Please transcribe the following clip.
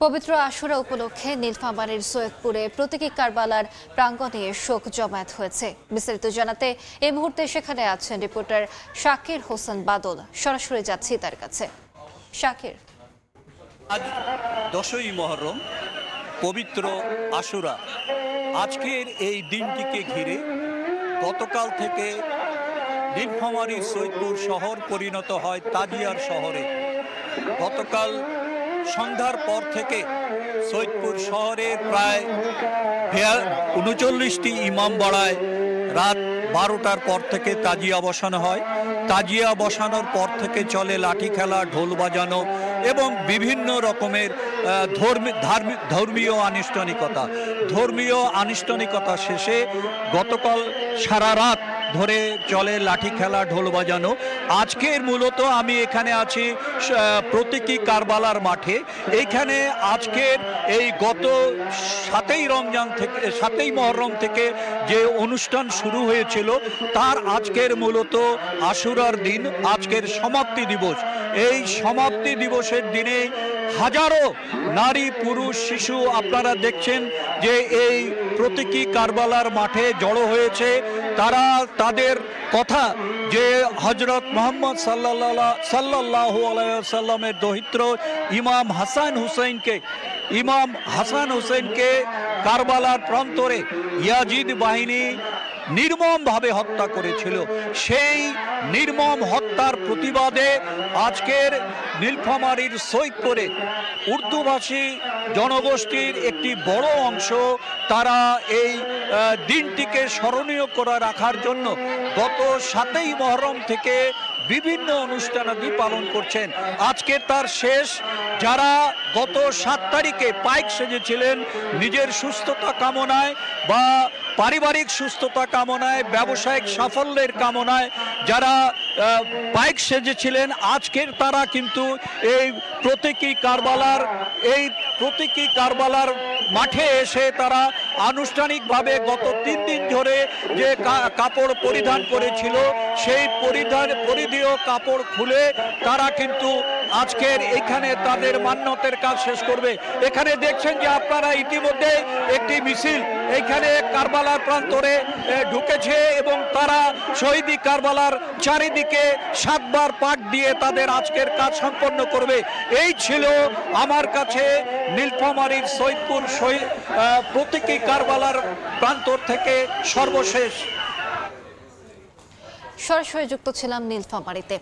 পবিত্র আশুরা উপলক্ষে নীলফামারীর সৈয়দপুরে প্রতীকী কারবালার প্রাঙ্গণে শোক জমায়েত হয়েছে। বিস্তারিত জানাতে এই মুহূর্তে সেখানে আছেন রিপোর্টার শাকির হোসেন বাদল। সরাসরি যাচ্ছি তার কাছে। শাকির, আজ 10ই মুহররম, পবিত্র আশুরা। আজকের এই দিনটিকে ঘিরে গতকাল থেকে নীলফামারীর সৈয়দপুর শহর পরিণত হয় তাজিয়ার শহরে। গতকাল সন্ধ্যার পর থেকে সৈয়দপুর শহরের প্রায় 39টি ইমামবাড়ায় রাত 12টার পর থেকে তাজিয়া বসানো হয়। তাজিয়া বসানোর পর থেকে চলে লাঠি খেলা, ঢোল বাজানো এবং বিভিন্ন রকমের ধর্মীয় আনুষ্ঠানিকতা শেষে গতকাল সারা রাত ধরে চলে লাঠি খেলা, ঢোল বাজানো। আজকের মূলত আমি এখানে আছি প্রতীকী কারবালার মাঠে। এইখানে আজকের এই গত 7ই মুহররম থেকে যে অনুষ্ঠান শুরু হয়েছিল তার আজকের মূলত আশুরার দিন, আজকের সমাপ্তি দিবস। এই সমাপ্তি দিবসের দিনে হাজারো নারী, পুরুষ, শিশু আপনারা দেখছেন যে এই প্রতীকী কারবালার মাঠে জড়ো হয়েছে। তারা তাদের কথা যে হযরত মুহাম্মদ সাল্লাল্লাহু আলাইহি ওয়াসাল্লামের দৌহিত্র ইমাম হাসান হুসেনকে কারবালার প্রান্তরে ইয়াজিদ বাহিনী নির্মমভাবে হত্যা করেছিল। সেই নির্মম হত্যার প্রতিবাদে আজকের নীলফামারীর সৈয়দপুরে উর্দুভাষী জনগোষ্ঠীর একটি বড় অংশ তারা এই দিনটিকে স্মরণীয় করে রাখার জন্য গত 7ই মুহররম থেকে বিভিন্ন অনুষ্ঠানাদি পালন করছেন। আজকে তার শেষ। যারা গত 7 তারিখে পাইক সেজেছিলেন নিজের সুস্থতা কামনায় বা পারিবারিক সুস্থতা কামনায়, ব্যবসায়িক সাফল্যের কামনায় যারা পাইক সেজেছিলেন, আজকের তারা কিন্তু এই প্রতীকী কারবালার মাঠে এসে তারা আনুষ্ঠানিকভাবে গত 3 দিন ধরে যে কাপড় পরিধান করেছিল সেই পরিধেয় কাপড় খুলে তারা কিন্তু আজকের এখানে তাদের মান্যতের কাজ শেষ করবে। এখানে দেখছেন যে আপনারা ইতিমধ্যে একটি মিছিল এখানে কারবালার প্রান্তরে ঢুকেছে এবং তারা শহীদি কারবালার চারিদিকে 7 বার পাক দিয়ে তাদের আজকের কাজ সম্পন্ন করবে। এই ছিল আমার কাছে নীলফামারীর সৈয়দপুর প্রতীকী কারবালার প্রান্তর থেকে সর্বশেষ। সরাসরি যুক্ত ছিলাম নীলফামারীতে।